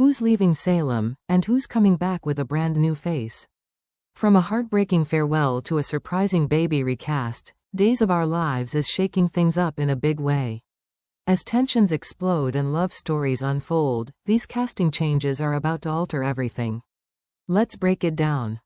Who's leaving Salem, and who's coming back with a brand new face? From a heartbreaking farewell to a surprising baby recast, Days of Our Lives is shaking things up in a big way. As tensions explode and love stories unfold, these casting changes are about to alter everything. Let's break it down.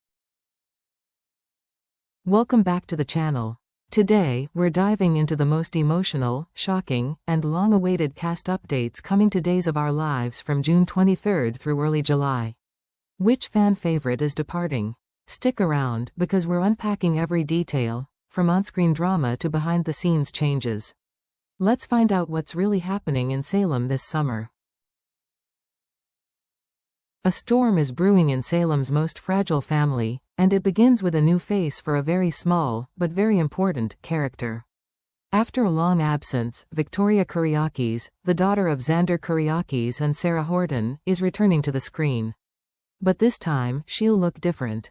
Welcome back to the channel. Today, we're diving into the most emotional, shocking, and long-awaited cast updates coming to Days of Our Lives from June 23rd through early July. Which fan favorite is departing? Stick around, because we're unpacking every detail, from on-screen drama to behind-the-scenes changes. Let's find out what's really happening in Salem this summer. A storm is brewing in Salem's most fragile family, and it begins with a new face for a very small, but very important, character. After a long absence, Victoria Kuryakis, the daughter of Xander Kuryakis and Sarah Horton, is returning to the screen. But this time, she'll look different.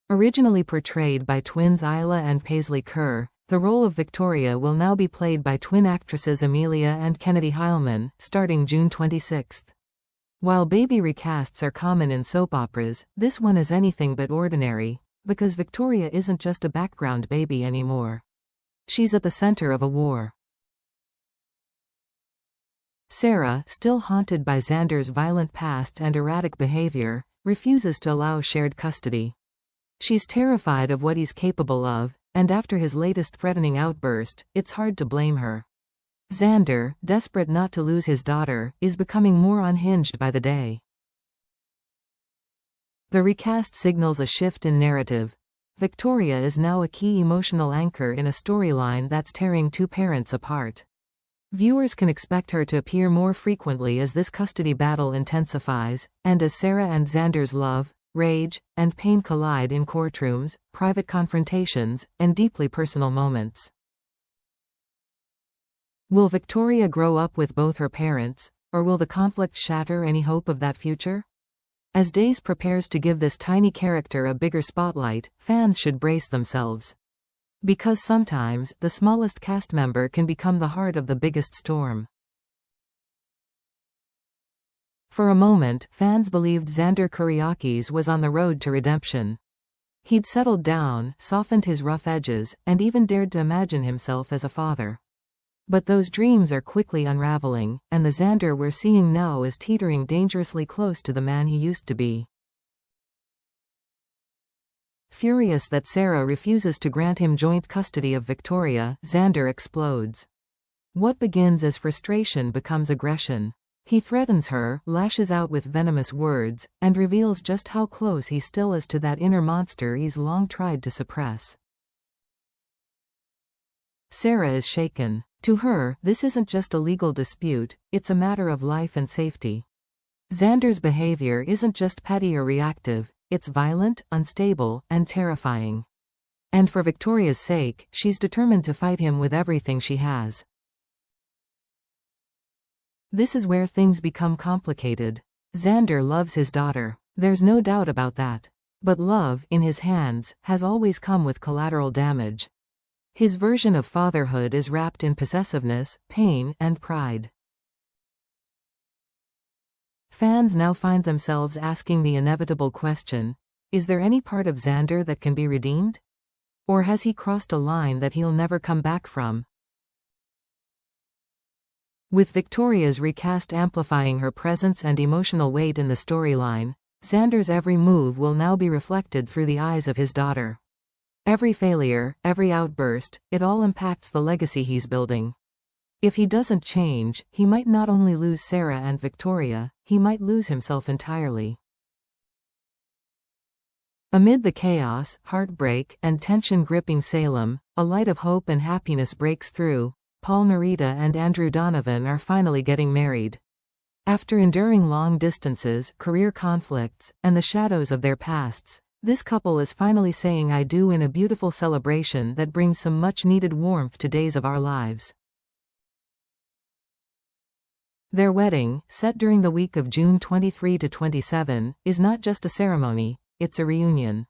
Originally portrayed by twins Isla and Paisley Kerr, the role of Victoria will now be played by twin actresses Amelia and Kennedy Heilman, starting June 26. While baby recasts are common in soap operas, this one is anything but ordinary, because Victoria isn't just a background baby anymore. She's at the center of a war. Sarah, still haunted by Xander's violent past and erratic behavior, refuses to allow shared custody. She's terrified of what he's capable of, and after his latest threatening outburst, it's hard to blame her. Xander, desperate not to lose his daughter, is becoming more unhinged by the day. The recast signals a shift in narrative. Victoria is now a key emotional anchor in a storyline that's tearing two parents apart. Viewers can expect her to appear more frequently as this custody battle intensifies, and as Sarah and Xander's love, rage, and pain collide in courtrooms, private confrontations, and deeply personal moments. Will Victoria grow up with both her parents, or will the conflict shatter any hope of that future? As Days prepares to give this tiny character a bigger spotlight, fans should brace themselves. Because sometimes, the smallest cast member can become the heart of the biggest storm. For a moment, fans believed Xander Kuryakis was on the road to redemption. He'd settled down, softened his rough edges, and even dared to imagine himself as a father. But those dreams are quickly unraveling, and the Xander we're seeing now is teetering dangerously close to the man he used to be. Furious that Sarah refuses to grant him joint custody of Victoria, Xander explodes. What begins as frustration becomes aggression. He threatens her, lashes out with venomous words, and reveals just how close he still is to that inner monster he's long tried to suppress. Sarah is shaken. To her, this isn't just a legal dispute, it's a matter of life and safety. Xander's behavior isn't just petty or reactive, it's violent, unstable, and terrifying. And for Victoria's sake, she's determined to fight him with everything she has. This is where things become complicated. Xander loves his daughter. There's no doubt about that. But love, in his hands, has always come with collateral damage. His version of fatherhood is wrapped in possessiveness, pain, and pride. Fans now find themselves asking the inevitable question: is there any part of Xander that can be redeemed? Or has he crossed a line that he'll never come back from? With Victoria's recast amplifying her presence and emotional weight in the storyline, Xander's every move will now be reflected through the eyes of his daughter. Every failure, every outburst, it all impacts the legacy he's building. If he doesn't change, he might not only lose Sarah and Victoria, he might lose himself entirely. Amid the chaos, heartbreak, and tension gripping Salem, a light of hope and happiness breaks through. Paul Narita and Andrew Donovan are finally getting married. After enduring long distances, career conflicts, and the shadows of their pasts, this couple is finally saying I do in a beautiful celebration that brings some much-needed warmth to Days of Our Lives. Their wedding, set during the week of June 23 to 27, is not just a ceremony, it's a reunion.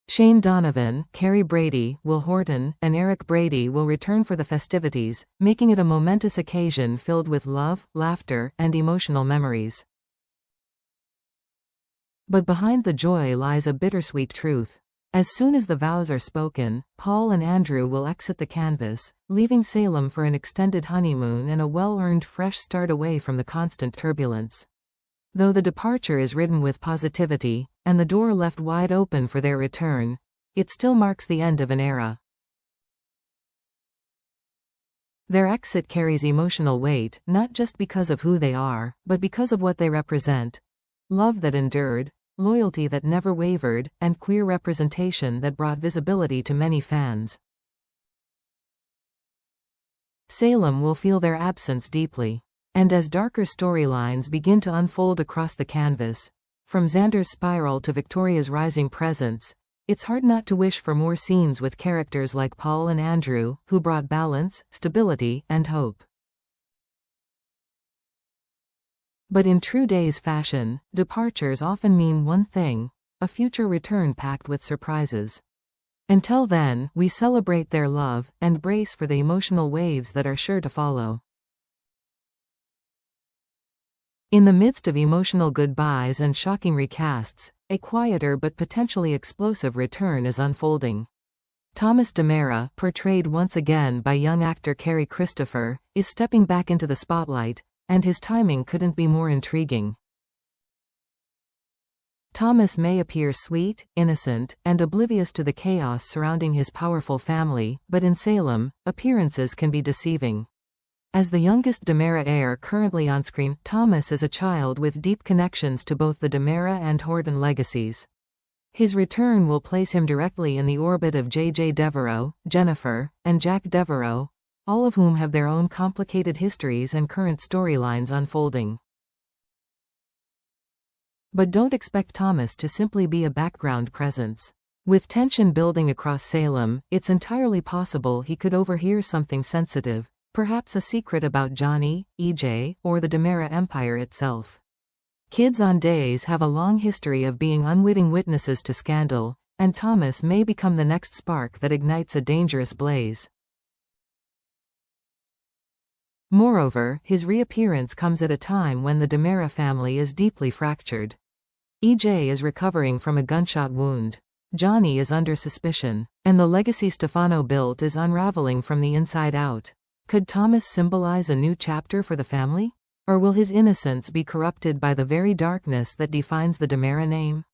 Shane Donovan, Carrie Brady, Will Horton, and Eric Brady will return for the festivities, making it a momentous occasion filled with love, laughter, and emotional memories. But behind the joy lies a bittersweet truth. As soon as the vows are spoken, Paul and Andrew will exit the canvas, leaving Salem for an extended honeymoon and a well-earned fresh start away from the constant turbulence. Though the departure is ridden with positivity, and the door left wide open for their return, it still marks the end of an era. Their exit carries emotional weight, not just because of who they are, but because of what they represent. Love that endured, loyalty that never wavered, and queer representation that brought visibility to many fans. Salem will feel their absence deeply. And as darker storylines begin to unfold across the canvas, from Xander's spiral to Victoria's rising presence, it's hard not to wish for more scenes with characters like Paul and Andrew, who brought balance, stability, and hope. But in true Days fashion, departures often mean one thing: a future return packed with surprises. Until then, we celebrate their love, and brace for the emotional waves that are sure to follow. In the midst of emotional goodbyes and shocking recasts, a quieter but potentially explosive return is unfolding. Thomas DiMera, portrayed once again by young actor Kerry Christopher, is stepping back into the spotlight, and his timing couldn't be more intriguing. Thomas may appear sweet, innocent, and oblivious to the chaos surrounding his powerful family, but in Salem, appearances can be deceiving. As the youngest DiMera heir currently on screen, Thomas is a child with deep connections to both the DiMera and Horton legacies. His return will place him directly in the orbit of J.J. Devereaux, Jennifer, and Jack Devereaux, all of whom have their own complicated histories and current storylines unfolding. But don't expect Thomas to simply be a background presence. With tension building across Salem, it's entirely possible he could overhear something sensitive. Perhaps a secret about Johnny, EJ, or the DiMera empire itself. Kids on Days have a long history of being unwitting witnesses to scandal, and Thomas may become the next spark that ignites a dangerous blaze. Moreover, his reappearance comes at a time when the DiMera family is deeply fractured. EJ is recovering from a gunshot wound. Johnny is under suspicion, and the legacy Stefano built is unraveling from the inside out. Could Thomas symbolize a new chapter for the family? Or will his innocence be corrupted by the very darkness that defines the DiMera name?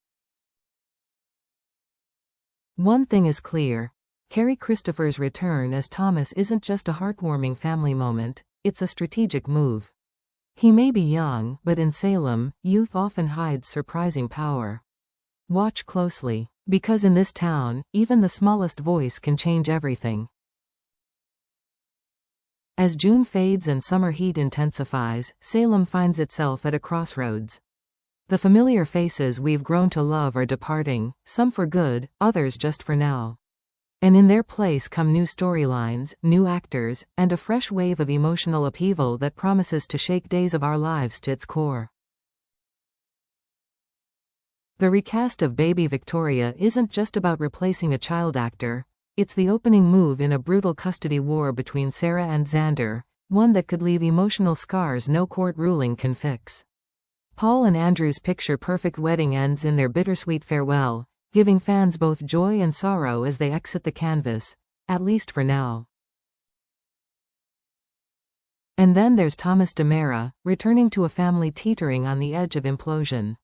One thing is clear: Kerry Christopher's return as Thomas isn't just a heartwarming family moment, it's a strategic move. He may be young, but in Salem, youth often hides surprising power. Watch closely, because in this town, even the smallest voice can change everything. As June fades and summer heat intensifies, Salem finds itself at a crossroads. The familiar faces we've grown to love are departing, some for good, others just for now. And in their place come new storylines, new actors, and a fresh wave of emotional upheaval that promises to shake Days of Our Lives to its core. The recast of Baby Victoria isn't just about replacing a child actor. It's the opening move in a brutal custody war between Sarah and Xander, one that could leave emotional scars no court ruling can fix. Paul and Andrew's picture-perfect wedding ends in their bittersweet farewell, giving fans both joy and sorrow as they exit the canvas, at least for now. And then there's Thomas DiMera, returning to a family teetering on the edge of implosion.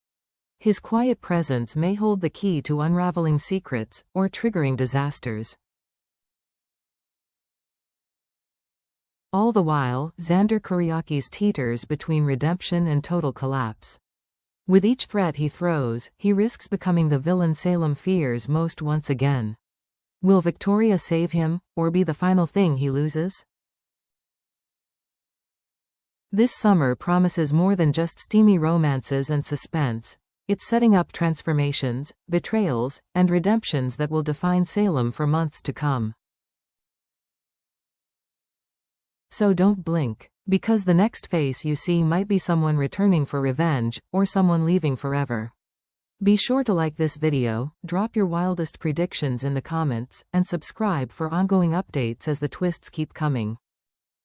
His quiet presence may hold the key to unraveling secrets, or triggering disasters. All the while, Xander Kuryakis teeters between redemption and total collapse. With each threat he throws, he risks becoming the villain Salem fears most once again. Will Victoria save him, or be the final thing he loses? This summer promises more than just steamy romances and suspense. It's setting up transformations, betrayals, and redemptions that will define Salem for months to come. So don't blink, because the next face you see might be someone returning for revenge, or someone leaving forever. Be sure to like this video, drop your wildest predictions in the comments, and subscribe for ongoing updates as the twists keep coming.